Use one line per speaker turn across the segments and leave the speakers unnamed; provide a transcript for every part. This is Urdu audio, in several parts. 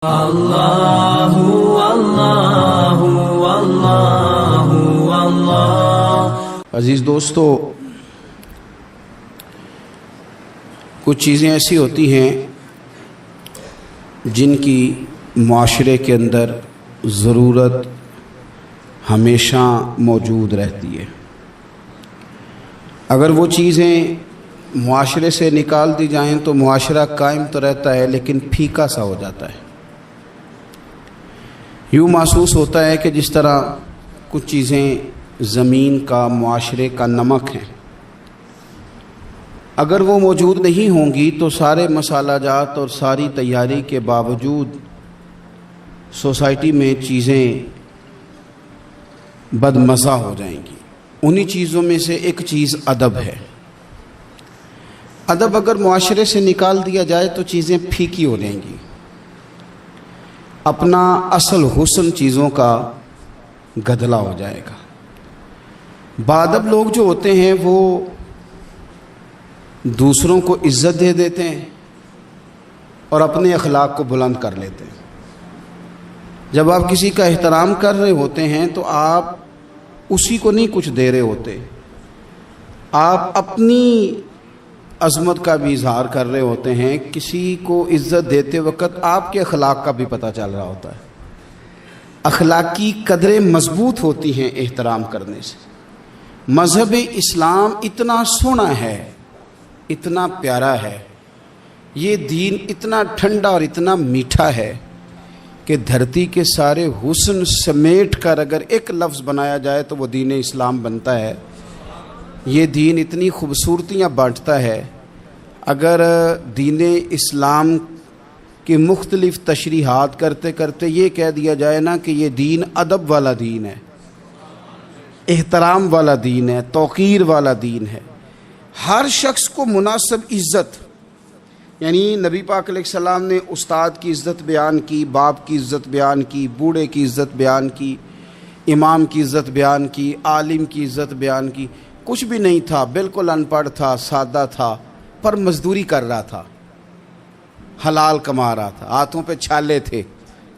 اللہ اللہ اللہ اللہ۔
عزیز دوستو، کچھ چیزیں ایسی ہوتی ہیں جن کی معاشرے کے اندر ضرورت ہمیشہ موجود رہتی ہے۔ اگر وہ چیزیں معاشرے سے نکال دی جائیں تو معاشرہ قائم تو رہتا ہے لیکن پھیکا سا ہو جاتا ہے۔ یوں محسوس ہوتا ہے کہ جس طرح کچھ چیزیں زمین کا، معاشرے کا نمک ہیں، اگر وہ موجود نہیں ہوں گی تو سارے مسالہ جات اور ساری تیاری کے باوجود سوسائٹی میں چیزیں بدمزہ ہو جائیں گی۔ انہی چیزوں میں سے ایک چیز ادب ہے۔ ادب اگر معاشرے سے نکال دیا جائے تو چیزیں پھیکی ہو جائیں گی، اپنا اصل حسن چیزوں کا گدلا ہو جائے گا۔ باادب لوگ جو ہوتے ہیں وہ دوسروں کو عزت دے دیتے ہیں اور اپنے اخلاق کو بلند کر لیتے ہیں۔ جب آپ کسی کا احترام کر رہے ہوتے ہیں تو آپ اسی کو نہیں کچھ دے رہے ہوتے، آپ اپنی عظمت کا بھی اظہار کر رہے ہوتے ہیں۔ کسی کو عزت دیتے وقت آپ کے اخلاق کا بھی پتہ چل رہا ہوتا ہے۔ اخلاقی قدریں مضبوط ہوتی ہیں احترام کرنے سے۔ مذہب اسلام اتنا سونا ہے، اتنا پیارا ہے، یہ دین اتنا ٹھنڈا اور اتنا میٹھا ہے کہ دھرتی کے سارے حسن سمیٹ کر اگر ایک لفظ بنایا جائے تو وہ دین اسلام بنتا ہے۔ یہ دین اتنی خوبصورتیاں بانٹتا ہے، اگر دین اسلام کی مختلف تشریحات کرتے کرتے یہ کہہ دیا جائے نا کہ یہ دین ادب والا دین ہے، احترام والا دین ہے، توقیر والا دین ہے، ہر شخص کو مناسب عزت، یعنی نبی پاک علیہ السلام نے استاد کی عزت بیان کی، باپ کی عزت بیان کی، بوڑھے کی عزت بیان کی، امام کی عزت بیان کی، عالم کی عزت بیان کی۔ کچھ بھی نہیں تھا، بالکل ان پڑھ تھا، سادہ تھا، پر مزدوری کر رہا تھا، حلال کما رہا تھا، ہاتھوں پہ چھالے تھے،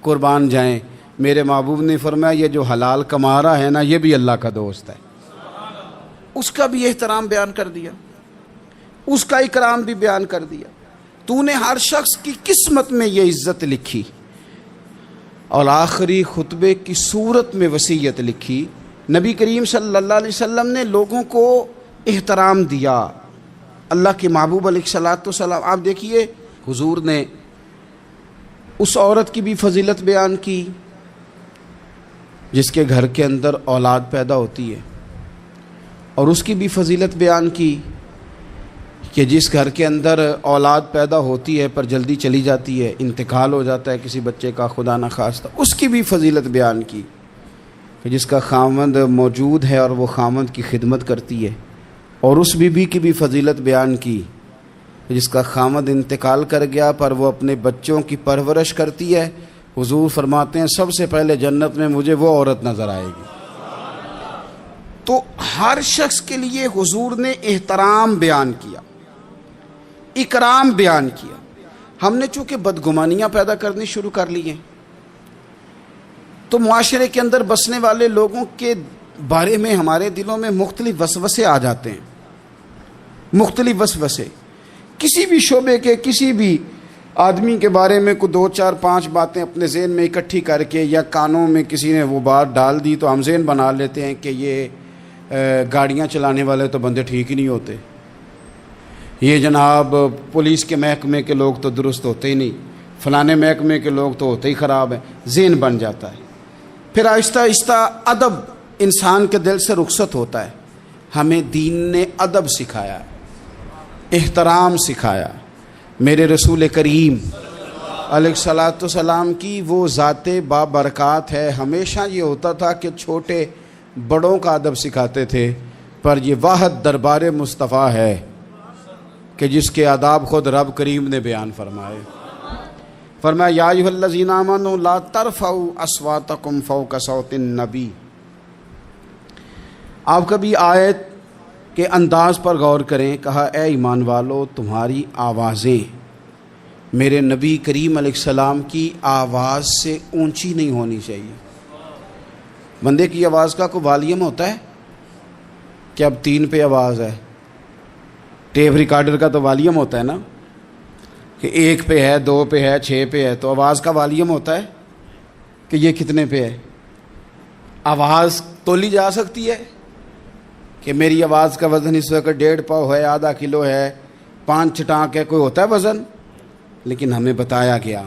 قربان جائیں۔ میرے محبوب نے فرمایا یہ جو حلال کما رہا ہے نا یہ بھی اللہ کا دوست ہے۔ اس کا بھی احترام بیان کر دیا، اس کا اکرام بھی بیان کر دیا۔ تو نے ہر شخص کی قسمت میں یہ عزت لکھی اور آخری خطبے کی صورت میں وصیت لکھی۔ نبی کریم صلی اللہ علیہ وسلم نے لوگوں کو احترام دیا۔ اللہ کے محبوب علیہ الصلوۃ والسلام، آپ دیکھیے حضور نے اس عورت کی بھی فضیلت بیان کی جس کے گھر کے اندر اولاد پیدا ہوتی ہے، اور اس کی بھی فضیلت بیان کی کہ جس گھر کے اندر اولاد پیدا ہوتی ہے پر جلدی چلی جاتی ہے، انتقال ہو جاتا ہے کسی بچے کا خدا نخواستہ، اس کی بھی فضیلت بیان کی کہ جس کا خاوند موجود ہے اور وہ خاوند کی خدمت کرتی ہے، اور اس بیوی کی بھی فضیلت بیان کی کہ جس کا خاوند انتقال کر گیا پر وہ اپنے بچوں کی پرورش کرتی ہے۔ حضور فرماتے ہیں سب سے پہلے جنت میں مجھے وہ عورت نظر آئے گی۔ تو ہر شخص کے لیے حضور نے احترام بیان کیا، اکرام بیان کیا۔ ہم نے چونکہ بدگمانیاں پیدا کرنی شروع کر لی ہیں تو معاشرے کے اندر بسنے والے لوگوں کے بارے میں ہمارے دلوں میں مختلف وسوسے آ جاتے ہیں، مختلف وسوسے۔ کسی بھی شعبے کے کسی بھی آدمی کے بارے میں کوئی 2 4 5 باتیں اپنے ذہن میں اکٹھی کر کے یا کانوں میں کسی نے وہ بات ڈال دی تو ہم ذہن بنا لیتے ہیں کہ یہ گاڑیاں چلانے والے تو بندے ٹھیک ہی نہیں ہوتے، یہ جناب پولیس کے محکمے کے لوگ تو درست ہوتے ہی نہیں، فلانے محکمے کے لوگ تو ہوتے ہی خراب ہیں، ذہن بن جاتا ہے۔ پھر آہستہ آہستہ ادب انسان کے دل سے رخصت ہوتا ہے۔ ہمیں دین نے ادب سکھایا، احترام سکھایا۔ میرے رسول کریم علیہ الصلوۃ والسلام کی وہ ذات بابرکات ہے، ہمیشہ یہ ہوتا تھا کہ چھوٹے بڑوں کا ادب سکھاتے تھے، پر یہ واحد دربار مصطفیٰ ہے کہ جس کے آداب خود رب کریم نے بیان فرمائے۔ فرمایا یا ایھا الذین آمنوا لا ترفعوا اصواتکم فوق صوت النبی۔ آپ کبھی آیت کے انداز پر غور کریں، کہا اے ایمان والو تمہاری آوازیں میرے نبی کریم علیہ السلام کی آواز سے اونچی نہیں ہونی چاہیے. بندے کی آواز کا کوئی والیوم ہوتا ہے کہ اب 3 پہ آواز ہے؟ ٹیپ ریکارڈر کا تو والیوم ہوتا ہے نا کہ 1 پہ ہے، 2 پہ ہے، 6 پہ ہے. تو آواز کا والیوم ہوتا ہے کہ یہ کتنے پہ ہے؟ آواز تولی جا سکتی ہے کہ میری آواز کا وزن اس وقت 1.5 پاؤ ہے، آدھا کلو ہے، 5 چٹانک ہے؟ کوئی ہوتا ہے وزن؟ لیکن ہمیں بتایا گیا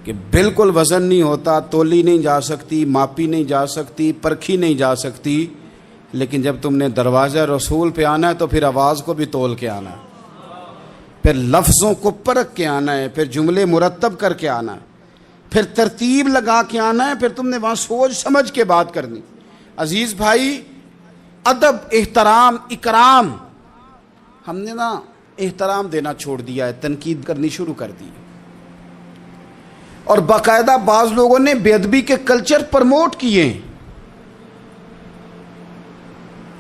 کہ بالکل وزن نہیں ہوتا، تولی نہیں جا سکتی، ماپی نہیں جا سکتی، پرکھی نہیں جا سکتی. لیکن جب تم نے دروازہ رسول پہ آنا ہے تو پھر آواز کو بھی تول کے آنا ہے، پھر لفظوں کو پرکھ کے آنا ہے، پھر جملے مرتب کر کے آنا ہے، پھر ترتیب لگا کے آنا ہے، پھر تم نے وہاں سوچ سمجھ کے بات کرنی. عزیز بھائی، ادب، احترام، اکرام، ہم نے نا احترام دینا چھوڑ دیا ہے، تنقید کرنی شروع کر دی. اور باقاعدہ بعض لوگوں نے بے ادبی کے کلچر پرموٹ کیے ہیں.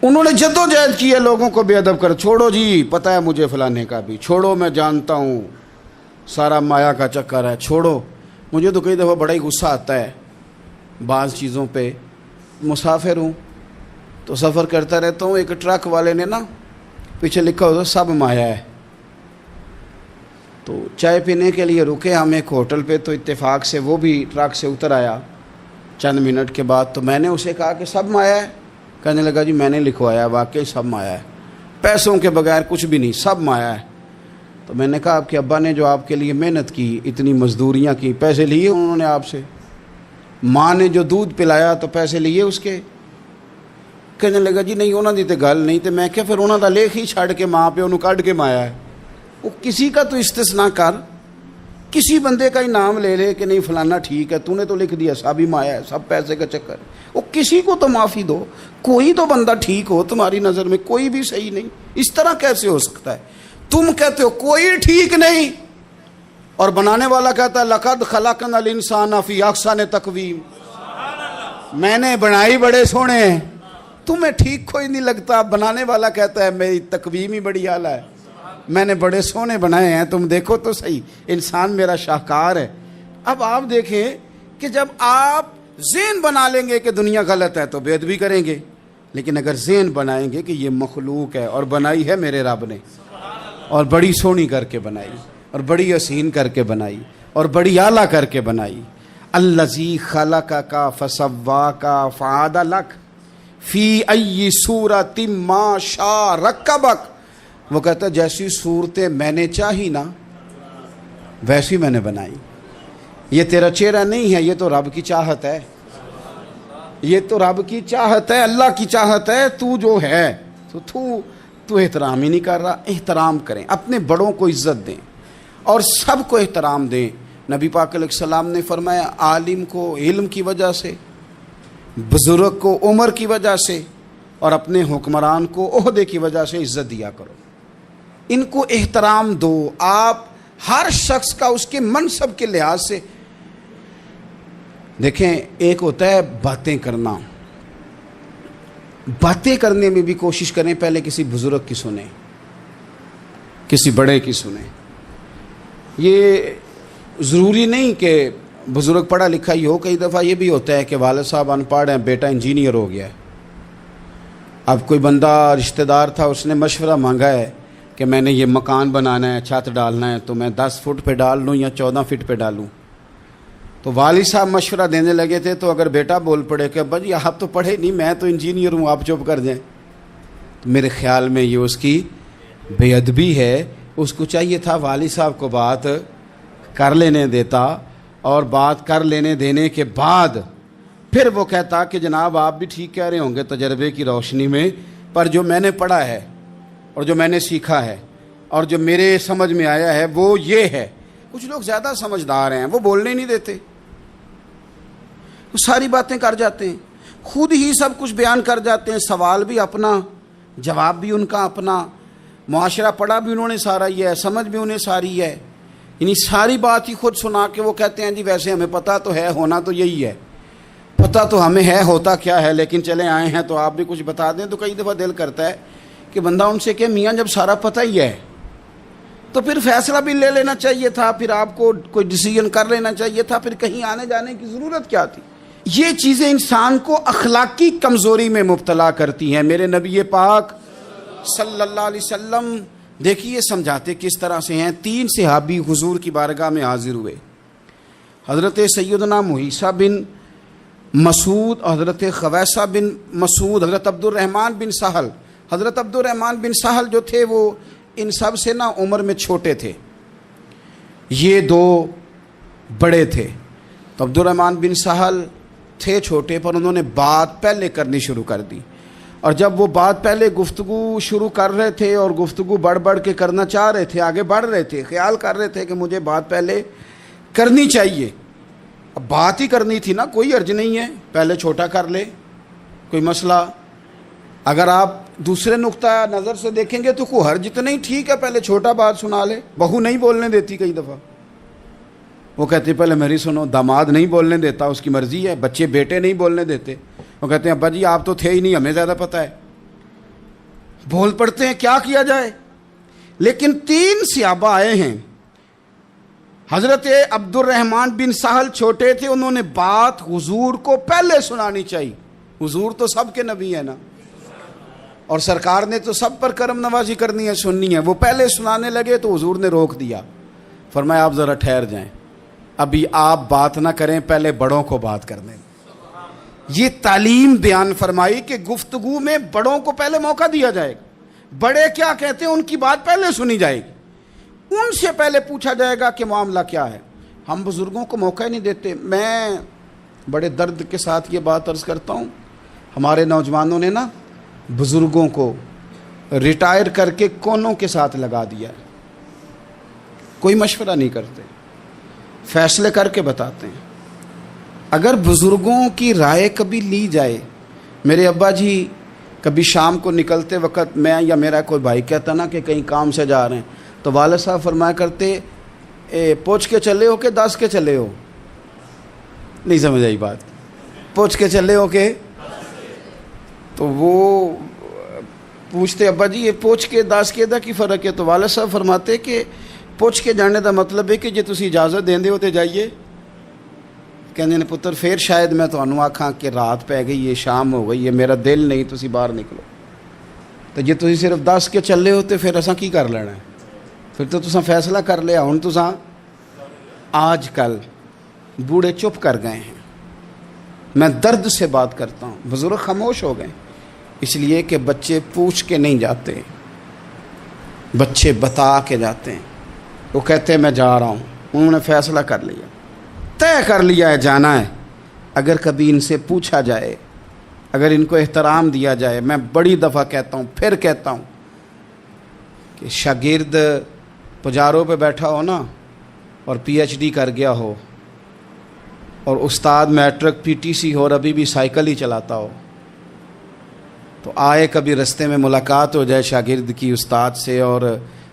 انہوں نے جدوجہد کی ہے لوگوں کو بے ادب کر. چھوڑو جی، پتہ ہے مجھے فلانے کا بھی، چھوڑو میں جانتا ہوں سارا مایا کا چکر ہے، چھوڑو. مجھے تو کئی دفعہ بڑا ہی غصہ آتا ہے بعض چیزوں پہ. مسافر ہوں تو سفر کرتا رہتا ہوں، ایک ٹرک والے نے نا پیچھے لکھا ہوتا سب مایا ہے. تو چائے پینے کے لیے رکے ہم ایک ہوٹل پہ، تو اتفاق سے وہ بھی ٹرک سے اتر آیا چند منٹ کے بعد. تو میں نے اسے کہا کہ سب مایا ہے؟ کہنے لگا جی میں نے لکھوایا، واقعی سب مایا ہے، پیسوں کے بغیر کچھ بھی نہیں، سب مایا ہے. تو میں نے کہا آپ کے ابا نے جو آپ کے لیے محنت کی، اتنی مزدوریاں کی، پیسے لیے انہوں نے آپ سے؟ ماں نے جو دودھ پلایا تو پیسے لیے اس کے؟ کہنے لگا جی نہیں انہوں دی تے گل نہیں. تے میں کہ پھر انہوں دا لیکھ ہی چھڑ کے ماں پہ انہوں کڈ کے مایا ہے. وہ کسی کا تو استثناء کر، کسی بندے کا ہی نام لے لے کہ نہیں فلانا ٹھیک ہے، تو نے تو لکھ دیا سب ہی مایا ہے، سب پیسے کا چکر. وہ کسی کو تو معافی دو، کوئی تو بندہ ٹھیک ہو تمہاری نظر میں، کوئی بھی صحیح نہیں. اس طرح کیسے ہو سکتا ہے؟ تم کہتے ہو کوئی ٹھیک نہیں اور بنانے والا کہتا ہے لقد خلقنا الانسان فی احسن تقویم، میں نے بنائی بڑے سونے ہیں، تمہیں ٹھیک کوئی نہیں لگتا. بنانے والا کہتا ہے میری تقویم ہی بڑی اعلیٰ ہے، میں نے بڑے سونے بنائے ہیں، تم دیکھو تو صحیح، انسان میرا شاہکار ہے. اب آپ دیکھیں کہ جب آپ ذہن بنا لیں گے کہ دنیا غلط ہے تو بے ادبی کریں گے، لیکن اگر ذہن بنائیں گے کہ یہ مخلوق ہے اور بنائی ہے میرے رب نے، اور بڑی سونی کر کے بنائی، اور بڑی حسین کر کے بنائی، اور بڑی اعلیٰ کر کے بنائی. الذی خلقک فسواک فعدلک فی ای صورت ما شاء رکبک. وہ کہتا ہے جیسی صورتیں میں نے چاہی نا ویسی میں نے بنائی. یہ تیرا چہرہ نہیں ہے، یہ تو رب کی چاہت ہے، یہ تو رب کی چاہت ہے، اللہ کی چاہت ہے. تو جو ہے تو احترام ہی نہیں کر رہا. احترام کریں، اپنے بڑوں کو عزت دیں اور سب کو احترام دیں. نبی پاک علیہ السلام نے فرمایا عالم کو علم کی وجہ سے، بزرگ کو عمر کی وجہ سے، اور اپنے حکمران کو عہدے کی وجہ سے عزت دیا کرو. ان کو احترام دو. آپ ہر شخص کا اس کے منصب کے لحاظ سے دیکھیں. ایک ہوتا ہے باتیں کرنا، باتیں کرنے میں بھی کوشش کریں پہلے کسی بزرگ کی سنیں، کسی بڑے کی سنیں. یہ ضروری نہیں کہ بزرگ پڑھا لکھا ہی ہو. کئی دفعہ یہ بھی ہوتا ہے کہ والد صاحب ان پڑھ ہیں، بیٹا انجینئر ہو گیا ہے. اب کوئی بندہ رشتہ دار تھا، اس نے مشورہ مانگا ہے کہ میں نے یہ مکان بنانا ہے، چھت ڈالنا ہے، تو میں 10 فٹ پہ ڈال لوں یا 14 فٹ پہ ڈالوں. تو والد صاحب مشورہ دینے لگے تھے، تو اگر بیٹا بول پڑے کہ ابا جی آپ تو پڑھے نہیں، میں تو انجینئر ہوں، آپ چپ کر جائیں، تو میرے خیال میں یہ اس کی بے ادبی ہے. اس کو چاہیے تھا والد صاحب کو بات کر لینے دیتا، اور بات کر لینے دینے کے بعد پھر وہ کہتا کہ جناب آپ بھی ٹھیک کہہ رہے ہوں گے تجربے کی روشنی میں، پر جو میں نے پڑھا ہے اور جو میں نے سیکھا ہے اور جو میرے سمجھ میں آیا ہے وہ یہ ہے. کچھ لوگ زیادہ سمجھدار ہیں، وہ بولنے نہیں دیتے، وہ ساری باتیں کر جاتے ہیں، خود ہی سب کچھ بیان کر جاتے ہیں. سوال بھی اپنا، جواب بھی ان کا اپنا، معاشرہ پڑھا بھی انہوں نے سارا ہی ہے، سمجھ بھی انہیں ساری ہے، یعنی ساری بات ہی خود سنا کے وہ کہتے ہیں جی ویسے ہمیں پتہ تو ہے، ہونا تو یہی ہے، پتہ تو ہمیں ہے ہوتا کیا ہے، لیکن چلے آئے ہیں تو آپ بھی کچھ بتا دیں. تو کئی دفعہ دل کرتا ہے کہ بندہ ان سے کہ میاں جب سارا پتہ ہی ہے تو پھر فیصلہ بھی لے لینا چاہیے تھا، پھر آپ کو کوئی ڈیسیژن کر لینا چاہیے تھا، پھر کہیں آنے جانے کی ضرورت کیا تھی؟ یہ چیزیں انسان کو اخلاقی کمزوری میں مبتلا کرتی ہیں۔ میرے نبی پاک صلی اللہ علیہ وسلم دیکھیے سمجھاتے کس طرح سے ہیں۔ 3 صحابی حضور کی بارگاہ میں حاضر ہوئے، حضرت سیدنا محیصہ بن مسعود، حضرت خویصہ بن مسعود، حضرت عبد الرحمن بن سہل۔ حضرت عبد الرحمن بن سہل جو تھے وہ ان سب سے نا عمر میں چھوٹے تھے، یہ 2 بڑے تھے۔ تو عبد الرحمن بن سہل تھے چھوٹے، پر انہوں نے بات پہلے کرنی شروع کر دی، اور جب وہ بات پہلے گفتگو شروع کر رہے تھے اور گفتگو بڑھ بڑھ کے کرنا چاہ رہے تھے، آگے بڑھ رہے تھے، خیال کر رہے تھے کہ مجھے بات پہلے کرنی چاہیے، اب بات ہی کرنی تھی نا، کوئی حرج نہیں ہے پہلے چھوٹا کر لے، کوئی مسئلہ۔ اگر آپ دوسرے نقطہ نظر سے دیکھیں گے تو کوئی حرج تو نہیں، ٹھیک ہے پہلے چھوٹا بات سنا لے۔ بہو نہیں بولنے دیتی کئی دفعہ، وہ کہتے پہلے میری سنو، داماد نہیں بولنے دیتا، اس کی مرضی ہے، بچے بیٹے نہیں بولنے دیتے، وہ کہتے ہیں ابا جی آپ تو تھے ہی نہیں، ہمیں زیادہ پتہ ہے، بول پڑتے ہیں، کیا کیا جائے۔ لیکن 3 صحابہ آئے ہیں، حضرت عبد الرحمن بن سہل چھوٹے تھے، انہوں نے بات حضور کو پہلے سنانی چاہیے، حضور تو سب کے نبی ہیں نا، اور سرکار نے تو سب پر کرم نوازی کرنی ہے، سننی ہے۔ وہ پہلے سنانے لگے تو حضور نے روک دیا، فرمایا آپ ذرا ٹھہر جائیں، ابھی آپ بات نہ کریں، پہلے بڑوں کو بات کر دیں۔ یہ تعلیم بیان فرمائی کہ گفتگو میں بڑوں کو پہلے موقع دیا جائے گا، بڑے کیا کہتے ہیں ان کی بات پہلے سنی جائے گی، ان سے پہلے پوچھا جائے گا کہ معاملہ کیا ہے۔ ہم بزرگوں کو موقع ہی نہیں دیتے۔ میں بڑے درد کے ساتھ یہ بات عرض کرتا ہوں، ہمارے نوجوانوں نے نا بزرگوں کو ریٹائر کر کے کونوں کے ساتھ لگا دیا ہے، کوئی مشورہ نہیں کرتے، فیصلے کر کے بتاتے ہیں۔ اگر بزرگوں کی رائے کبھی لی جائے، میرے ابا جی کبھی شام کو نکلتے وقت میں یا میرا کوئی بھائی کہتا نا کہ کہیں کام سے جا رہے ہیں، تو والد صاحب فرمایا کرتے پوچھ کے چلے ہو کہ 10 کے چلے ہو؟ نہیں سمجھ آئی بات، پوچھ کے چلے ہو کہ؟ تو وہ پوچھتے ابا جی یہ پوچھ کے 10 کے دا کی فرق ہے؟ تو والد صاحب فرماتے کہ پوچھ کے جانے دا مطلب ہے کہ جے تسی اجازت دیندے ہو تے جائیے۔ کہندے نے پتر پھر شاید میں تانوں آکھاں کہ رات پہ گئی ہے، شام ہو گئی ہے، میرا دل نہیں، تسی باہر نکلو۔ تو جے تسی صرف 10 کے چلے ہو تے پھر اساں کی کر لینا ہے؟ پھر تو تساں فیصلہ کر لیا، ہن تساں۔ آج کل بوڑھے چپ کر گئے ہیں، میں درد سے بات کرتا ہوں، بزرگ خاموش ہو گئے، اس لیے کہ بچے پوچھ کے نہیں جاتے، بچے بتا کے جاتے ہیں۔ وہ کہتے ہیں میں جا رہا ہوں، انہوں نے فیصلہ کر لیا، طے کر لیا ہے جانا ہے۔ اگر کبھی ان سے پوچھا جائے، اگر ان کو احترام دیا جائے، میں بڑی دفعہ کہتا ہوں، پھر کہتا ہوں کہ شاگرد پجاروں پہ بیٹھا ہو نا اور PhD کر گیا ہو، اور استاد میٹرک PTC ہو اور ابھی بھی سائیکل ہی چلاتا ہو، تو آئے کبھی رستے میں ملاقات ہو جائے شاگرد کی استاد سے، اور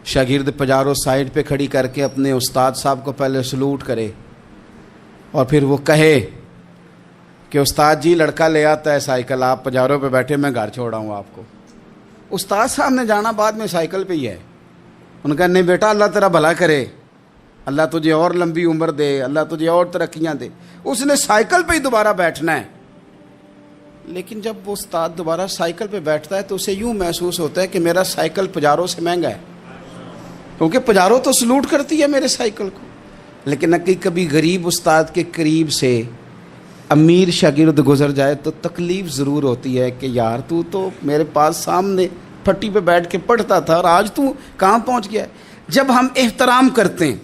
شاگرد پجاروں سائڈ پہ کھڑی کر کے اپنے استاد صاحب کو پہلے سلوٹ کرے، اور پھر وہ کہے کہ استاد جی لڑکا لے آتا ہے سائیکل، آپ پجاروں پہ بیٹھے، میں گھر چھوڑا ہوں آپ کو۔ استاد صاحب نے جانا بعد میں سائیکل پہ ہی ہے، ان کا نہیں بیٹا اللہ تیرا بھلا کرے، اللہ تجھے اور لمبی عمر دے، اللہ تجھے اور ترقیاں دے، اس نے سائیکل پہ ہی دوبارہ بیٹھنا ہے۔ لیکن جب وہ استاد دوبارہ سائیکل پہ بیٹھتا ہے تو اسے یوں محسوس ہوتا ہے کہ میرا سائیکل پجاروں سے مہنگا ہے، کیونکہ پجاروں تو سلوٹ کرتی ہے میرے سائیکل کو۔ لیکن کبھی غریب استاد کے قریب سے امیر شاگرد گزر جائے تو تکلیف ضرور ہوتی ہے کہ یار تو میرے پاس سامنے پھٹی پہ بیٹھ کے پڑھتا تھا اور آج تو کہاں پہنچ گیا ہے۔ جب ہم احترام کرتے ہیں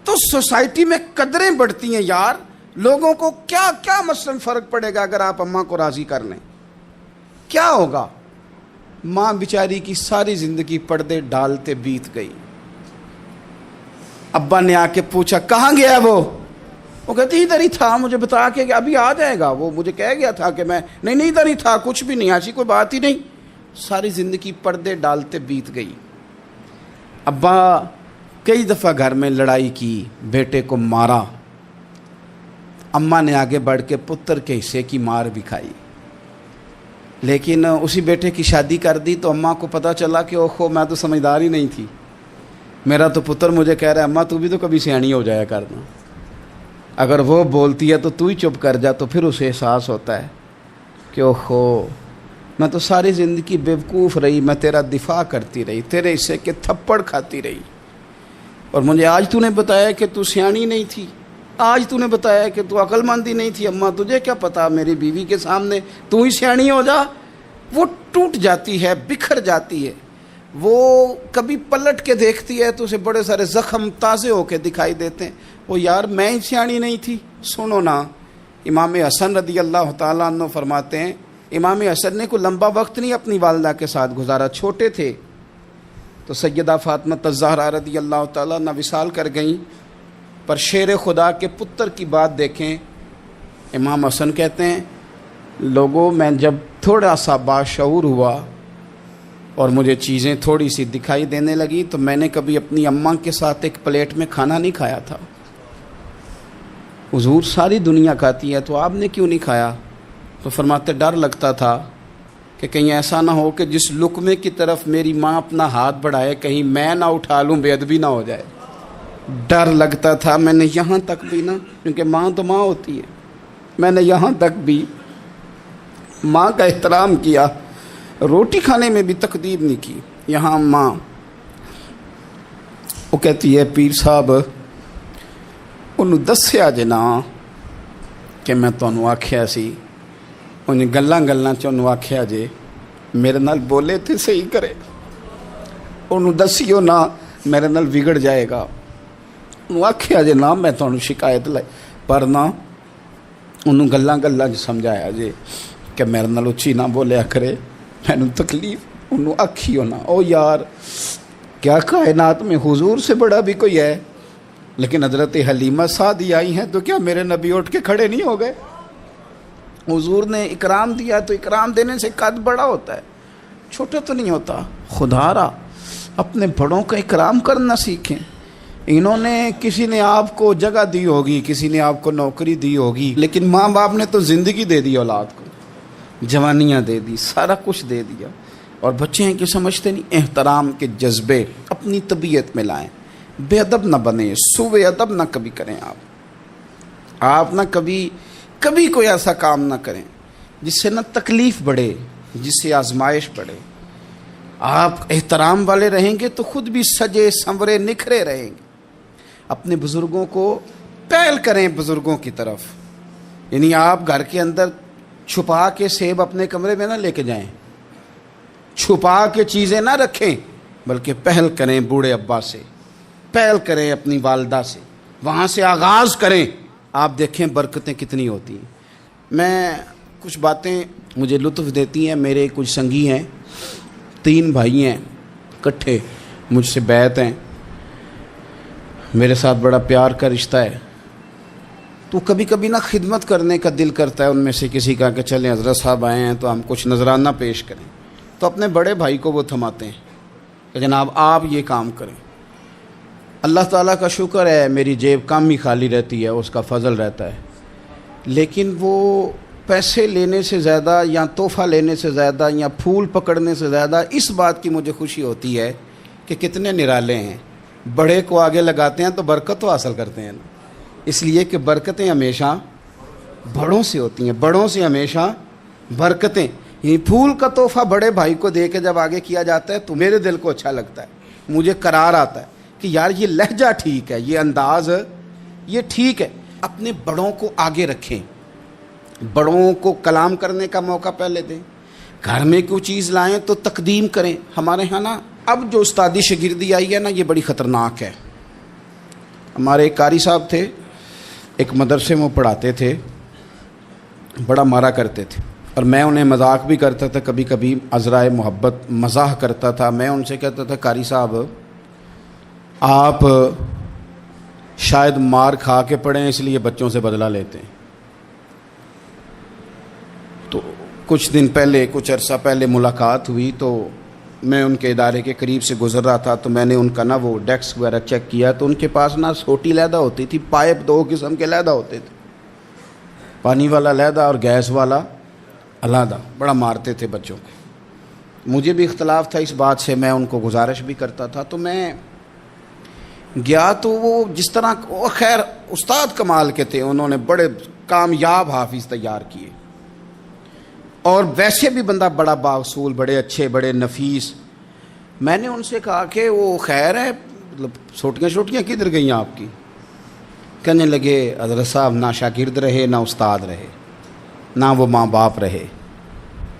تو سوسائٹی میں قدریں بڑھتی ہیں یار، لوگوں کو کیا مثلاً فرق پڑے گا اگر آپ اماں کو راضی کر لیں؟ کیا ہوگا؟ ماں بیچاری کی ساری زندگی پردے ڈالتے بیت گئی، ابا نے آ کے پوچھا کہاں گیا وہ کہتی ادھر ہی تھا، مجھے بتا کے کہ ابھی آ جائے گا، وہ مجھے کہہ گیا تھا کہ میں نہیں ادھر ہی تھا، کچھ بھی نہیں، ایسی کوئی بات ہی نہیں، ساری زندگی پردے ڈالتے بیت گئی۔ ابا کئی دفعہ گھر میں لڑائی کی، بیٹے کو مارا، اماں نے آگے بڑھ کے پتر کے حصے کی مار بھی کھائی، لیکن اسی بیٹے کی شادی کر دی تو اماں کو پتہ چلا کہ اوہو میں تو سمجھدار ہی نہیں تھی، میرا تو پتر مجھے کہہ رہا ہے اماں تو بھی تو کبھی سیانی ہو جایا کرنا. اگر وہ بولتی ہے تو ہی چپ کر جا, تو پھر اسے احساس ہوتا ہے کہ اوہو میں تو ساری زندگی بیوقوف رہی, میں تیرا دفاع کرتی رہی, تیرے حصے کے تھپڑ کھاتی رہی, اور مجھے آج تو نے بتایا کہ تو سیانی نہیں تھی, آج تو نے بتایا کہ تو عقل مندی نہیں تھی. اماں تجھے کیا پتا, میری بیوی کے سامنے تو ہی سیانی ہو جا. وہ ٹوٹ جاتی ہے, بکھر جاتی ہے. وہ کبھی پلٹ کے دیکھتی ہے تو اسے بڑے سارے زخم تازے ہو کے دکھائی دیتے ہیں. وہ یار میں ہی سیانی نہیں تھی. سنو نا, امام حسن رضی اللہ تعالیٰ عنہ فرماتے ہیں, امام حسن نے کوئی لمبا وقت نہیں اپنی والدہ کے ساتھ گزارا, چھوٹے تھے تو سیدہ فاطمہ الزہرا رضی اللہ تعالیٰ عنہ وصال کر گئیں. پر شیر خدا کے پتر کی بات دیکھیں, امام حسن کہتے ہیں لوگوں میں جب تھوڑا سا باشعور ہوا اور مجھے چیزیں تھوڑی سی دکھائی دینے لگی تو میں نے کبھی اپنی اماں کے ساتھ ایک پلیٹ میں کھانا نہیں کھایا تھا. حضور ساری دنیا کھاتی ہے تو آپ نے کیوں نہیں کھایا؟ تو فرماتے ڈر لگتا تھا کہ کہیں ایسا نہ ہو کہ جس لقمے کی طرف میری ماں اپنا ہاتھ بڑھائے کہیں میں نہ اٹھا لوں, بے ادبی نہ ہو جائے. ڈر لگتا تھا. میں نے یہاں تک بھی نا, کیونکہ ماں تو ماں ہوتی ہے, میں نے یہاں تک بھی ماں کا احترام کیا, روٹی کھانے میں بھی تقدیر نہیں کی. یہاں ماں وہ کہتی ہے پیر صاحب انہوں دسیا جنا کہ میں تمہیں آکھیا سی, انہیں گلاں چونوں آکھیا جے میرے نال بولے تھے صحیح کرے, انہوں دسیو نہ میرے نال بگڑ جائے گا. انہوں آکھیا جے نہ میں تمہیں شکایت لائے, پر نہ انہوں گلاں سمجھایا جے کہ میرے نال اچھی نہ بولیا کرے, میں تکلیف. انہوں آکھیو نہ. او یار کیا کائنات میں حضور سے بڑا بھی کوئی ہے؟ لیکن حضرت حلیمہ سعدی آئی ہیں تو کیا میرے نبی اٹھ کے کھڑے نہیں ہو گئے؟ حضور نے اکرام دیا تو اکرام دینے سے قد بڑا ہوتا ہے, چھوٹا تو نہیں ہوتا. خدا را اپنے بڑوں کا اکرام کرنا سیکھیں. انہوں نے کسی نے آپ کو جگہ دی ہوگی, کسی نے آپ کو نوکری دی ہوگی, لیکن ماں باپ نے تو زندگی دے دی اولاد کو, جوانیاں دے دی, سارا کچھ دے دیا. اور بچے ہیں کہ سمجھتے نہیں. احترام کے جذبے اپنی طبیعت میں لائیں, بے ادب نہ بنیں, سوء ادب نہ کبھی کریں. آپ نہ کبھی کوئی ایسا کام نہ کریں جس سے نہ تکلیف بڑھے, جس سے آزمائش بڑھے. آپ احترام والے رہیں گے تو خود بھی سجے سنورے نکھرے رہیں گے. اپنے بزرگوں کو پہل کریں بزرگوں کی طرف. یعنی آپ گھر کے اندر چھپا کے سیب اپنے کمرے میں نہ لے کے جائیں, چھپا کے چیزیں نہ رکھیں, بلکہ پہل کریں بوڑھے ابا سے, پہل کریں اپنی والدہ سے, وہاں سے آغاز کریں. آپ دیکھیں برکتیں کتنی ہوتی ہیں. میں کچھ باتیں مجھے لطف دیتی ہیں. میرے کچھ سنگی ہیں, 3 بھائی ہیں اکٹھے, مجھ سے بیعت ہیں, میرے ساتھ بڑا پیار کا رشتہ ہے. تو کبھی کبھی نا خدمت کرنے کا دل کرتا ہے ان میں سے کسی کا کہ چلیں حضرت صاحب آئے ہیں تو ہم کچھ نذرانہ پیش کریں. تو اپنے بڑے بھائی کو وہ تھماتے ہیں کہ جناب آپ یہ کام کریں. اللہ تعالیٰ کا شکر ہے میری جیب کم ہی خالی رہتی ہے, اس کا فضل رہتا ہے. لیکن وہ پیسے لینے سے زیادہ یا تحفہ لینے سے زیادہ یا پھول پکڑنے سے زیادہ اس بات کی مجھے خوشی ہوتی ہے کہ کتنے نرالے ہیں. بڑے کو آگے لگاتے ہیں تو برکت تو حاصل کرتے ہیں نا. اس لیے کہ برکتیں ہمیشہ بڑوں سے ہوتی ہیں, بڑوں سے ہمیشہ برکتیں. یہ پھول کا تحفہ بڑے بھائی کو دے کے جب آگے کیا جاتا ہے تو میرے دل کو اچھا لگتا ہے, مجھے قرار آتا ہے کہ یار یہ لہجہ ٹھیک ہے, یہ انداز یہ ٹھیک ہے. اپنے بڑوں کو آگے رکھیں, بڑوں کو کلام کرنے کا موقع پہلے دیں. گھر میں کوئی چیز لائیں تو تقدیم کریں. ہمارے ہاں نا اب جو استادی شاگردی آئی ہے نا یہ بڑی خطرناک ہے. ہمارے ایک قاری صاحب تھے, ایک مدرسے میں پڑھاتے تھے, بڑا مارا کرتے تھے, اور میں انہیں مذاق بھی کرتا تھا, کبھی کبھی عذرائے محبت مزاح کرتا تھا. میں ان سے کہتا تھا قاری صاحب آپ شاید مار کھا کے پڑھیں اس لیے بچوں سے بدلہ لیتے ہیں. تو کچھ دن پہلے, کچھ عرصہ پہلے ملاقات ہوئی تو میں ان کے ادارے کے قریب سے گزر رہا تھا, تو میں نے ان کا نا وہ ڈیسک وغیرہ چیک کیا تو ان کے پاس نا چھوٹی علیحدہ ہوتی تھی, پائپ 2 قسم کے علیحدہ ہوتے تھے, پانی والا علیحدہ اور گیس والا علیحدہ. بڑا مارتے تھے بچوں کو. مجھے بھی اختلاف تھا اس بات سے, میں ان کو گزارش بھی کرتا تھا. تو میں گیا تو وہ جس طرح خیر استاد کمال کے تھے، انہوں نے بڑے کامیاب حافظ تیار کیے، اور ویسے بھی بندہ بڑا بااصول، بڑے اچھے، بڑے نفیس۔ میں نے ان سے کہا کہ وہ خیر ہے، مطلب چھوٹیاں کدھر گئیں آپ کی؟ کہنے لگے حضرت صاحب نہ شاگرد رہے، نہ استاد رہے، نہ وہ ماں باپ رہے۔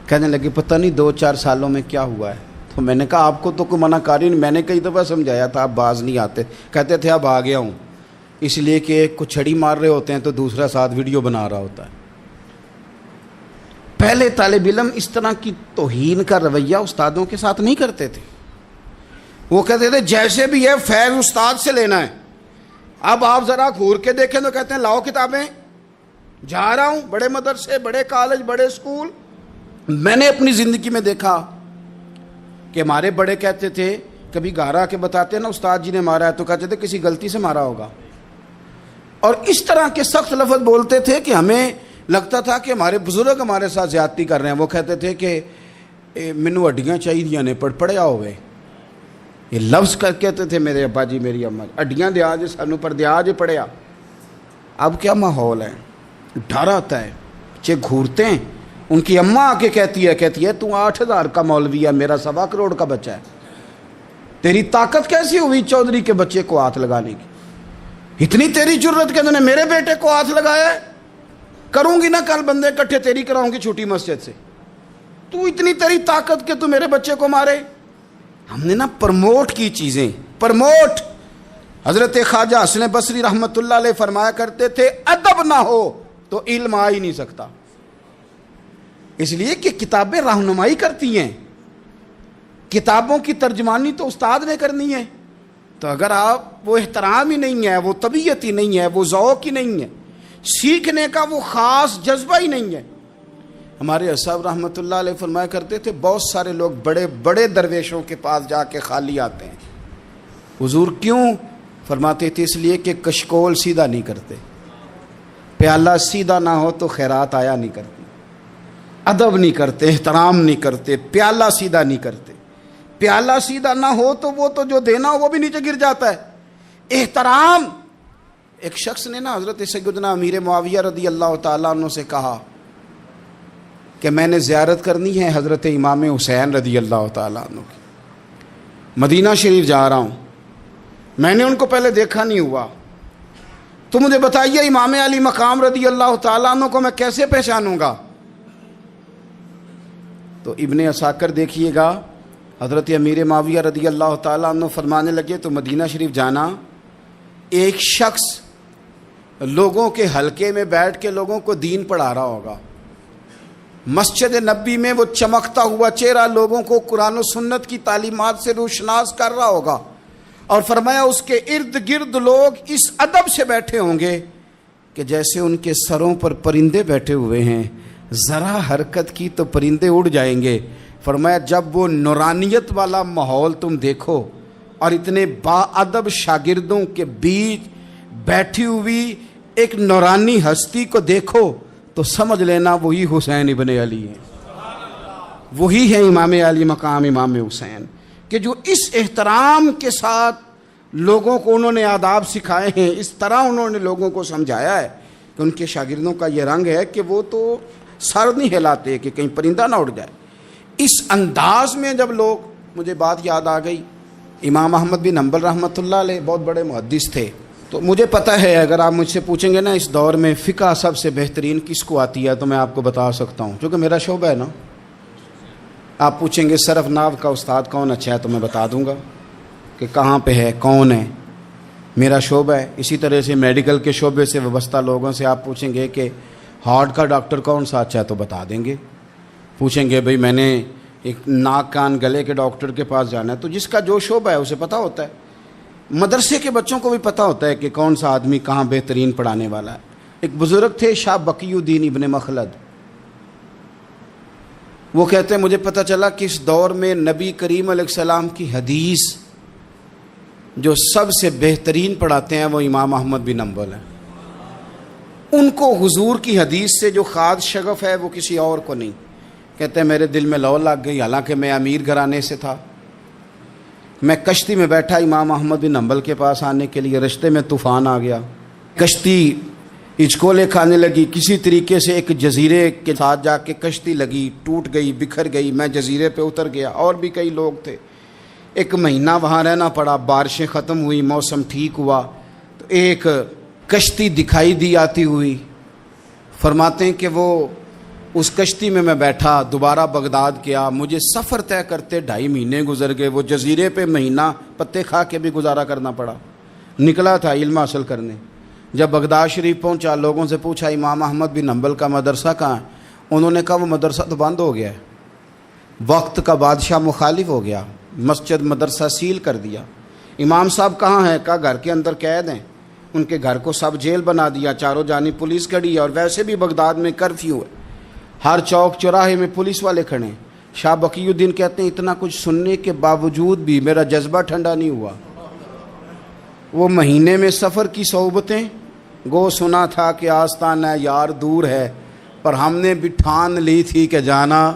کہنے لگے پتہ نہیں 2-4 سالوں میں کیا ہوا ہے۔ تو میں نے کہا آپ کو تو کوئی منع کاری نہیں، میں نے کئی دفعہ سمجھایا تھا، آپ باز نہیں آتے۔ کہتے تھے اب آ گیا ہوں، اس لیے کہ ایک کو چھڑی مار رہے ہوتے ہیں تو دوسرا ساتھ ویڈیو بنا رہا ہوتا ہے۔ پہلے طالب علم اس طرح کی توہین کا رویہ استادوں کے ساتھ نہیں کرتے تھے، وہ کہتے تھے جیسے بھی ہے فیض استاد سے لینا ہے۔ اب آپ ذرا گھور کے دیکھیں تو کہتے ہیں لاؤ کتابیں، جا رہا ہوں بڑے مدرسے، بڑے کالج، بڑے اسکول۔ میں نے اپنی زندگی میں دیکھا کہ ہمارے بڑے کہتے تھے، کبھی گھر کے بتاتے نا استاد جی نے مارا ہے تو کہتے تھے کسی غلطی سے مارا ہوگا، اور اس طرح کے سخت لفظ بولتے تھے کہ ہمیں لگتا تھا کہ ہمارے بزرگ ہمارے ساتھ زیادتی کر رہے ہیں۔ وہ کہتے تھے کہ مینوں ہڈیاں چاہیے نے پڑھیا ہوئے، یہ لفظ کہتے تھے میرے ابا جی میری اماں، ہڈیاں دیا جی سانوں پر دیا جی پڑھیا۔ اب کیا ماحول ہے، ڈر آتا ہے، بچے گھورتے ہیں۔ ان کی اماں آ کے کہتی ہے تو 8,000 کا مولوی ہے، میرا 1.25 کروڑ کا بچہ ہے، تیری طاقت کیسی ہوئی چودھری کے بچے کو ہاتھ لگانے کی؟ اتنی تیری جرت کہ تو نے میرے بیٹے کو ہاتھ لگایا ہے؟ کروں گی نا کل بندے اکٹھے تیری کراؤں گی چھوٹی مسجد سے، تو اتنی تیری طاقت کہ تو میرے بچے کو مارے۔ ہم نے نا پرموٹ کی چیزیں، پرموٹ۔ حضرت خواجہ حسن بصری رحمت اللہ علیہ فرمایا کرتے تھے ادب نہ ہو تو علم آ ہی نہیں سکتا، اس لیے کہ کتابیں رہنمائی کرتی ہیں، کتابوں کی ترجمانی تو استاد نے کرنی ہے۔ تو اگر آپ وہ احترام ہی نہیں ہے، وہ طبیعت ہی نہیں ہے، وہ ذوق ہی نہیں ہے، سیکھنے کا وہ خاص جذبہ ہی نہیں ہے۔ ہمارے صاحب رحمۃ اللہ علیہ فرمایا کرتے تھے بہت سارے لوگ بڑے بڑے درویشوں کے پاس جا کے خالی آتے ہیں۔ حضور کیوں؟ فرماتے تھے اس لیے کہ کشکول سیدھا نہیں کرتے، پیالہ سیدھا نہ ہو تو خیرات آیا نہیں کرتی، ادب نہیں کرتے، احترام نہیں کرتے، پیالہ سیدھا نہیں کرتے۔ پیالہ سیدھا نہ ہو تو وہ تو جو دینا ہو وہ بھی نیچے گر جاتا ہے۔ احترام، ایک شخص نے نا حضرت سیدنا امیر معاویہ رضی اللہ تعالیٰ عنہ سے کہا کہ میں نے زیارت کرنی ہے حضرت امام حسین رضی اللہ تعالیٰ عنہ کی، مدینہ شریف جا رہا ہوں، میں نے ان کو پہلے دیکھا نہیں ہوا، تو مجھے بتائیے امام علی مقام رضی اللہ تعالیٰ عنہ کو میں کیسے پہچانوں گا؟ تو ابن عساکر دیکھیے گا، حضرت امیر معاویہ رضی اللہ تعالیٰ عنہ فرمانے لگے تو مدینہ شریف جانا، ایک شخص لوگوں کے حلقے میں بیٹھ کے لوگوں کو دین پڑھا رہا ہوگا، مسجد نبی میں وہ چمکتا ہوا چہرہ لوگوں کو قرآن و سنت کی تعلیمات سے روشناس کر رہا ہوگا، اور فرمایا اس کے ارد گرد لوگ اس ادب سے بیٹھے ہوں گے کہ جیسے ان کے سروں پر پرندے بیٹھے ہوئے ہیں، ذرا حرکت کی تو پرندے اڑ جائیں گے۔ فرمایا جب وہ نورانیت والا ماحول تم دیکھو اور اتنے با ادب شاگردوں کے بیچ بیٹھی ہوئی ایک نورانی ہستی کو دیکھو تو سمجھ لینا وہی حسین ابن علی ہیں، وہی ہے امام علی مقام امام حسین، کہ جو اس احترام کے ساتھ لوگوں کو انہوں نے آداب سکھائے ہیں، اس طرح انہوں نے لوگوں کو سمجھایا ہے کہ ان کے شاگردوں کا یہ رنگ ہے کہ وہ تو سر نہیں ہلاتے کہ کہیں پرندہ نہ اڑ جائے۔ اس انداز میں جب لوگ، مجھے بات یاد آ گئی، امام احمد بن حنبل رحمۃ اللہ علیہ بہت بڑے محدث تھے، تو مجھے پتہ ہے اگر آپ مجھ سے پوچھیں گے نا اس دور میں فقہ سب سے بہترین کس کو آتی ہے تو میں آپ کو بتا سکتا ہوں، کیونکہ میرا شعبہ ہے نا۔ آپ پوچھیں گے صرف ناو کا استاد کون اچھا ہے تو میں بتا دوں گا کہ کہاں پہ ہے، کون ہے، میرا شعبہ ہے۔ اسی طرح سے میڈیکل کے شعبے سے وابستہ لوگوں سے آپ پوچھیں گے کہ ہارٹ کا ڈاکٹر کون سا اچھا ہے تو بتا دیں گے۔ پوچھیں گے بھئی میں نے ایک ناک کان گلے کے ڈاکٹر کے پاس جانا ہے، تو جس کا جو شعبہ ہے اسے پتہ ہوتا ہے۔ مدرسے کے بچوں کو بھی پتہ ہوتا ہے کہ کون سا آدمی کہاں بہترین پڑھانے والا ہے۔ ایک بزرگ تھے شاہ بقی الدین ابن مخلد، وہ کہتے ہیں مجھے پتہ چلا کہ اس دور میں نبی کریم علیہ السلام کی حدیث جو سب سے بہترین پڑھاتے ہیں وہ امام احمد بن حنبل ہیں۔ ان کو حضور کی حدیث سے جو خاص شغف ہے وہ کسی اور کو نہیں۔ کہتے ہیں میرے دل میں لو لگ گئی، حالانکہ میں امیر گھرانے سے تھا، میں کشتی میں بیٹھا امام احمد بن حنبل کے پاس آنے کے لیے، رشتے میں طوفان آ گیا، کشتی ہچکولے کھانے لگی، کسی طریقے سے ایک جزیرے کے ساتھ جا کے کشتی لگی، ٹوٹ گئی، بکھر گئی، میں جزیرے پہ اتر گیا، اور بھی کئی لوگ تھے، 1 مہینہ وہاں رہنا پڑا، بارشیں ختم ہوئی، موسم ٹھیک ہوا تو ایک کشتی دکھائی دی آتی ہوئی، فرماتے ہیں کہ وہ اس کشتی میں بیٹھا، دوبارہ بغداد گیا، مجھے سفر طے کرتے 2.5 مہینے گزر گئے، وہ جزیرے پہ مہینہ پتے کھا کے بھی گزارا کرنا پڑا، نکلا تھا علم حاصل کرنے، جب بغداد شریف پہنچا لوگوں سے پوچھا امام احمد بن حنبل کا مدرسہ کہاں ہے؟ انہوں نے کہا وہ مدرسہ تو بند ہو گیا ہے، وقت کا بادشاہ مخالف ہو گیا، مسجد مدرسہ سیل کر دیا۔ امام صاحب کہاں ہیں؟ کہا گھر کے اندر قید ہیں۔ ان کے گھر کو سب جیل بنا دیا، چاروں جانب پولیس کھڑی ہے، اور ویسے بھی بغداد میں کرفیو ہے، ہر چوک چوراہے میں پولیس والے کھڑے ہیں۔ شاہ بقی الدین کہتے ہیں اتنا کچھ سننے کے باوجود بھی میرا جذبہ ٹھنڈا نہیں ہوا، وہ مہینے میں سفر کی صحبتیں، گو سنا تھا کہ آستانہ یار دور ہے، پر ہم نے بھی ٹھان لی تھی کہ جانا،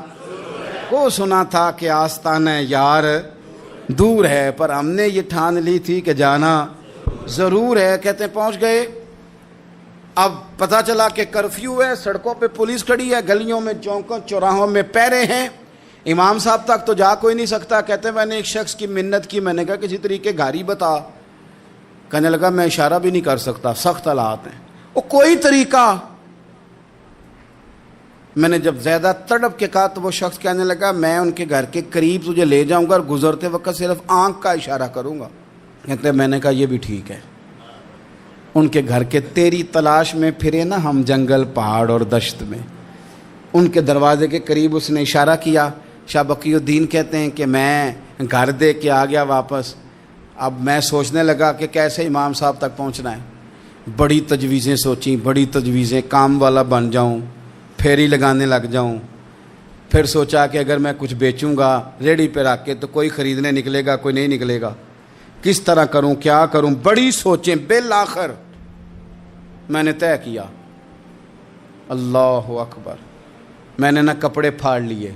گو سنا تھا کہ آستانہ یار دور ہے، پر ہم نے یہ ٹھان لی تھی کہ جانا ضرور ہے۔ کہتے ہیں پہنچ گئے، اب پتہ چلا کہ کرفیو ہے، سڑکوں پہ پولیس کھڑی ہے، گلیوں میں چوکوں چوراہوں میں پہرے ہیں، امام صاحب تک تو جا کوئی نہیں سکتا۔ کہتے ہیں میں نے ایک شخص کی منت کی، میں نے کہا کسی طریقے گاڑی بتا، کہنے لگا میں اشارہ بھی نہیں کر سکتا، سخت حالات ہیں، وہ کوئی طریقہ۔ میں نے جب زیادہ تڑپ کے کہا تو وہ شخص کہنے لگا میں ان کے گھر کے قریب تجھے لے جاؤں گا اور گزرتے وقت صرف آنکھ کا اشارہ کروں گا۔ کہتے ہیں میں نے کہا یہ بھی ٹھیک ہے۔ ان کے گھر کے تیری تلاش میں پھرے نا ہم جنگل پہاڑ اور دشت میں، ان کے دروازے کے قریب اس نے اشارہ کیا۔ شاہ بقی الدین کہتے ہیں کہ میں گھر دے کے آ گیا واپس، اب میں سوچنے لگا کہ کیسے امام صاحب تک پہنچنا ہے، بڑی تجویزیں سوچیں، بڑی تجویزیں، کام والا بن جاؤں، پھیری لگانے لگ جاؤں، پھر سوچا کہ اگر میں کچھ بیچوں گا ریڑھی پہ رکھ کے تو کوئی خریدنے نکلے گا، کوئی نہیں نکلے گا، کس طرح کروں، کیا کروں، بڑی سوچیں، بالآخر میں نے طے کیا، اللہ اکبر، میں نے نہ کپڑے پھاڑ لیے،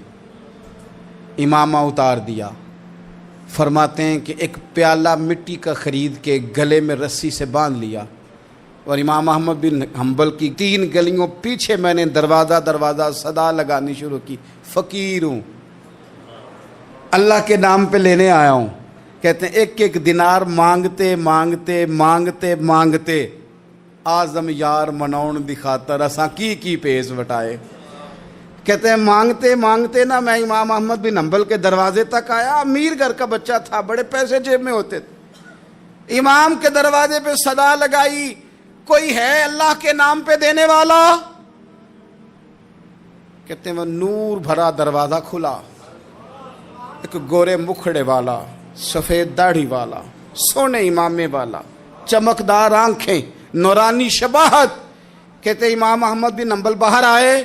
امامہ اتار دیا۔ فرماتے ہیں کہ ایک پیالہ مٹی کا خرید کے گلے میں رسی سے باندھ لیا، اور امام احمد بن حنبل کی 3 گلیوں پیچھے میں نے دروازہ صدا لگانی شروع کی، فقیر ہوں، اللہ کے نام پہ لینے آیا ہوں۔ کہتے ہیں 1 دینار مانگتے مانگتے مانگتے مانگتے آزم یار مناؤن دی خاطر اساں کی پیس وٹائے۔ کہتے ہیں مانگتے مانگتے نا میں امام احمد بن حنبل کے دروازے تک آیا، امیر گھر کا بچہ تھا، بڑے پیسے جیب میں ہوتے تھے، امام کے دروازے پہ صدا لگائی، کوئی ہے اللہ کے نام پہ دینے والا؟ کہتے ہیں وہ نور بھرا دروازہ کھلا، ایک گورے مکھڑے والا، سفید داڑھی والا، سونے امامے والا، چمکدار آنکھیں، نورانی شباہت۔ کہتے امام احمد بن حنبل باہر آئے،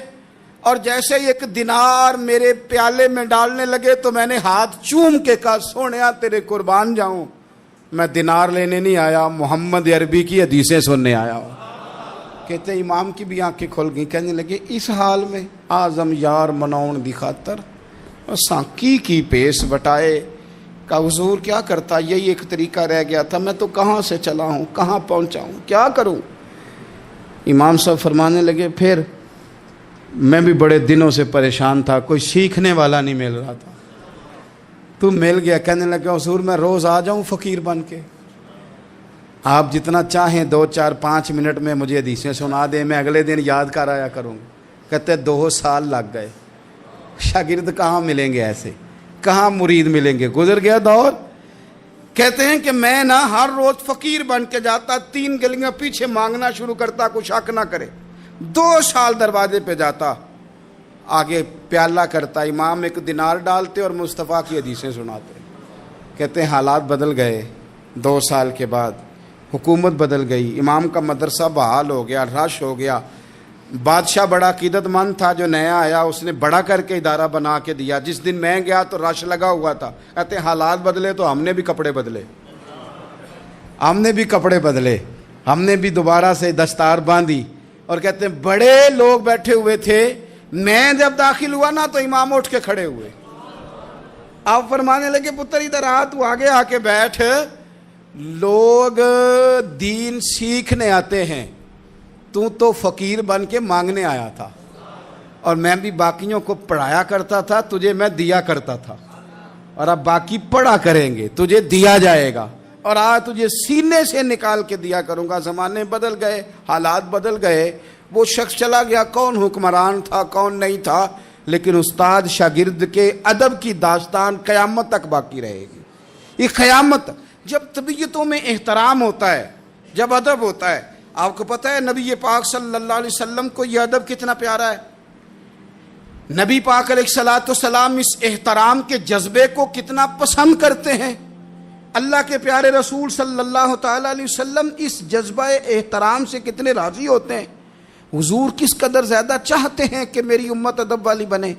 اور جیسے 1 دینار میرے پیالے میں ڈالنے لگے تو میں نے ہاتھ چوم کے کہا سونیا تیرے قربان جاؤں، میں دینار لینے نہیں آیا، محمد عربی کی حدیثیں سننے آیا ہوں۔ کہتے ہیں امام کی بھی آنکھیں کھل گئیں، کہنے لگے اس حال میں آزم یار مناؤن دی خاطر سانکی کی پیس وٹائے۔ کہا حضور کیا کرتا، یہی ایک طریقہ رہ گیا تھا، میں تو کہاں سے چلا ہوں، کہاں پہنچا ہوں، کیا کروں؟ امام صاحب فرمانے لگے پھر میں بھی بڑے دنوں سے پریشان تھا، کوئی سیکھنے والا نہیں مل رہا تھا، تو مل گیا۔ کہنے لگا حضور میں روز آ جاؤں فقیر بن کے، آپ جتنا چاہیں 2 4 5 منٹ میں مجھے حدیثیں سنا دیں، میں اگلے دن یاد کر آیا کروں۔ کہتے 2 سال لگ گئے، شاگرد کہاں ملیں گے ایسے، کہاں مرید ملیں گے، گزر گیا دور۔ کہتے ہیں کہ میں نہ ہر روز فقیر بن کے جاتا، 3 گلیاں پیچھے مانگنا شروع کرتا، کوئی شک نہ کرے، 2 سال دروازے پہ جاتا، آگے پیالہ کرتا، امام 1 دینار ڈالتے اور مصطفیٰ کی حدیثیں سناتے۔ کہتے ہیں حالات بدل گئے، 2 سال کے بعد حکومت بدل گئی، امام کا مدرسہ بحال ہو گیا، رش ہو گیا، بادشاہ بڑا عقیدت مند تھا، جو نیا آیا اس نے بڑا کر کے ادارہ بنا کے دیا، جس دن میں گیا تو رش لگا ہوا تھا۔ کہتے ہیں حالات بدلے تو ہم نے بھی کپڑے بدلے، ہم نے بھی دوبارہ سے دستار باندھی، اور کہتے ہیں بڑے لوگ بیٹھے ہوئے تھے، میں جب داخل ہوا نا تو امام اٹھ کے کھڑے ہوئے، آپ فرمانے لگے پتر ادھر آ، تو آگے آ کے بیٹھ، لوگ دین سیکھنے آتے ہیں، تو فقیر بن کے مانگنے آیا تھا، اور میں بھی باقیوں کو پڑھایا کرتا تھا، تجھے میں دیا کرتا تھا، اور اب باقی پڑھا کریں گے، تجھے دیا جائے گا، اور آج تجھے سینے سے نکال کے دیا کروں گا۔ زمانے بدل گئے، حالات بدل گئے، وہ شخص چلا گیا، کون حکمران تھا کون نہیں تھا، لیکن استاد شاگرد کے ادب کی داستان قیامت تک باقی رہے گی۔ یہ قیامت جب طبیعتوں میں احترام ہوتا ہے، جب ادب ہوتا ہے۔ آپ کو پتہ ہے نبی پاک صلی اللہ علیہ وسلم کو یہ ادب کتنا پیارا ہے، نبی پاک علیہ الصلوۃ والسلام اس احترام کے جذبے کو کتنا پسند کرتے ہیں۔ اللہ کے پیارے رسول صلی اللہ تعالیٰ علیہ وسلم اس جذبہ احترام سے کتنے راضی ہوتے ہیں۔ حضور کس قدر زیادہ چاہتے ہیں کہ میری امت ادب والی بنے۔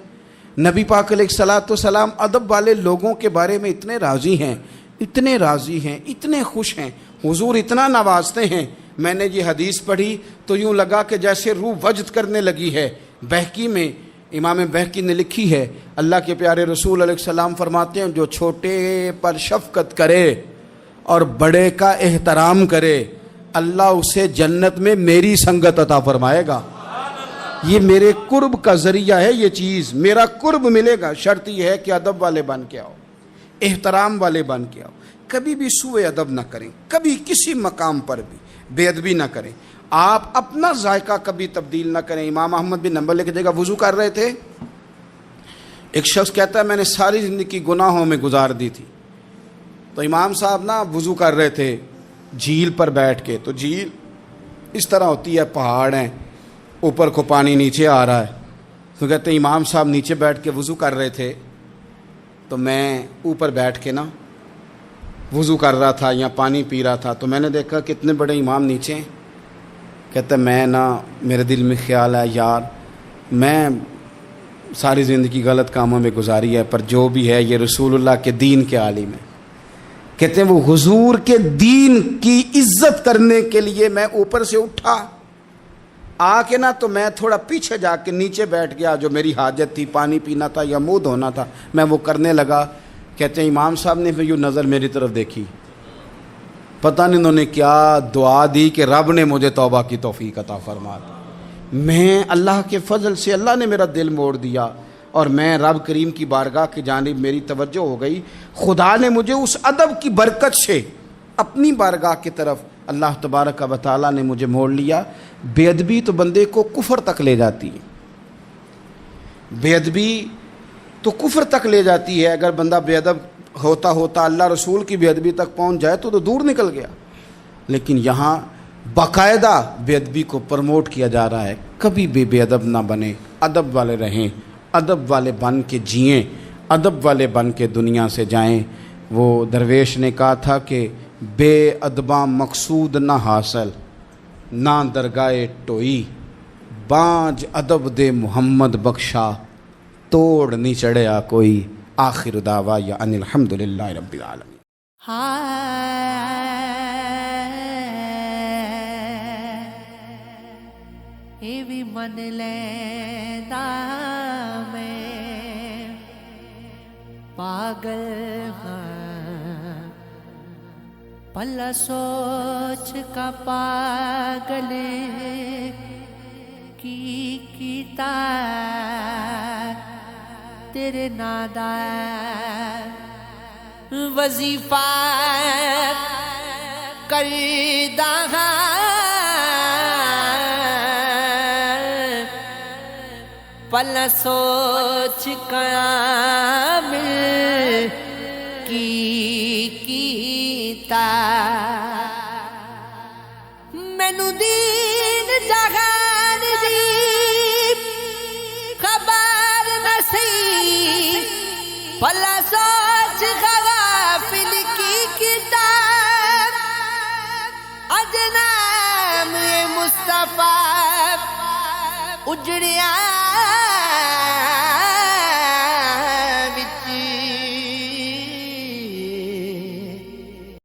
نبی پاک علیہ الصلوۃ والسلام ادب والے لوگوں کے بارے میں اتنے راضی ہیں، اتنے راضی ہیں، اتنے خوش ہیں، حضور اتنا نوازتے ہیں۔ میں نے یہ حدیث پڑھی تو یوں لگا کہ جیسے روح وجد کرنے لگی ہے۔ بہقی میں امام بہقی نے لکھی ہے، اللہ کے پیارے رسول علیہ السلام فرماتے ہیں جو چھوٹے پر شفقت کرے اور بڑے کا احترام کرے، اللہ اسے جنت میں میری سنگت عطا فرمائے گا۔ یہ میرے قرب کا ذریعہ ہے، یہ چیز میرا قرب ملے گا، شرط یہ ہے کہ ادب والے بن کے آؤ، احترام والے بن کے آؤ، کبھی بھی سوء ادب نہ کریں، کبھی کسی مقام پر بھی بے ادبی نہ کریں، آپ اپنا ذائقہ کبھی تبدیل نہ کریں۔ امام احمد بن حنبل ایک جگہ وضو کر رہے تھے، ایک شخص کہتا ہے میں نے ساری زندگی گناہوں میں گزار دی تھی، تو امام صاحب نا وضو کر رہے تھے جھیل پر بیٹھ کے، تو جھیل اس طرح ہوتی ہے، پہاڑ ہیں، اوپر کو پانی نیچے آ رہا ہے، تو کہتے ہیں امام صاحب نیچے بیٹھ کے وضو کر رہے تھے، تو میں اوپر بیٹھ کے نا وضو کر رہا تھا یا پانی پی رہا تھا، تو میں نے دیکھا کہ اتنے بڑے امام نیچے ہیں۔ کہتا ہے میں نا میرے دل میں خیال ہے یار میں ساری زندگی غلط کاموں میں گزاری ہے، پر جو بھی ہے یہ رسول اللہ کے دین کے عالم ہے۔ کہتے ہیں وہ حضور کے دین کی عزت کرنے کے لیے میں اوپر سے اٹھا آ کے نا، تو میں تھوڑا پیچھے جا کے نیچے بیٹھ گیا، جو میری حاجت تھی، پانی پینا تھا یا منہ دھونا تھا، میں وہ کرنے لگا۔ کہتے ہیں امام صاحب نے پھر یوں نظر میری طرف دیکھی، پتہ نہیں انہوں نے کیا دعا دی کہ رب نے مجھے توبہ کی توفیق عطا فرما دی۔ میں اللہ کے فضل سے اللہ نے میرا دل موڑ دیا، اور میں رب کریم کی بارگاہ کی جانب میری توجہ ہو گئی، خدا نے مجھے اس ادب کی برکت سے اپنی بارگاہ کی طرف اللہ تبارک و تعالیٰ نے مجھے موڑ لیا۔ بے ادبی تو بندے کو کفر تک لے جاتی ہے، بے ادبی تو کفر تک لے جاتی ہے۔ اگر بندہ بے ادب ہوتا ہوتا اللہ رسول کی بے ادبی تک پہنچ جائے تو دور نکل گیا، لیکن یہاں باقاعدہ بے ادبی کو پروموٹ کیا جا رہا ہے۔ کبھی بھی بے ادب نہ بنے، ادب والے رہیں، ادب والے بن کے جئیں، ادب والے بن کے دنیا سے جائیں۔ وہ درویش نے کہا تھا کہ بے ادباں مقصود نہ حاصل، نہ درگاہ ٹوئی، بانج ادب دے محمد بخشا، توڑ نہیں چڑھیا کوئی، آخر دعوا یا ان الحمدللہ رب العالمین۔
یہ بھی من لینا میں پاگل ہاں، پلا سوچ کا پاگل کی کیتا تیرے نادا وظیفہ کردہ پلا سوچ کامل کی کیتا مینوں دین جہان دی خبر نصیب پلا سوچ غوافل کی کتاب اجنام مصطفیٰ اجڑیا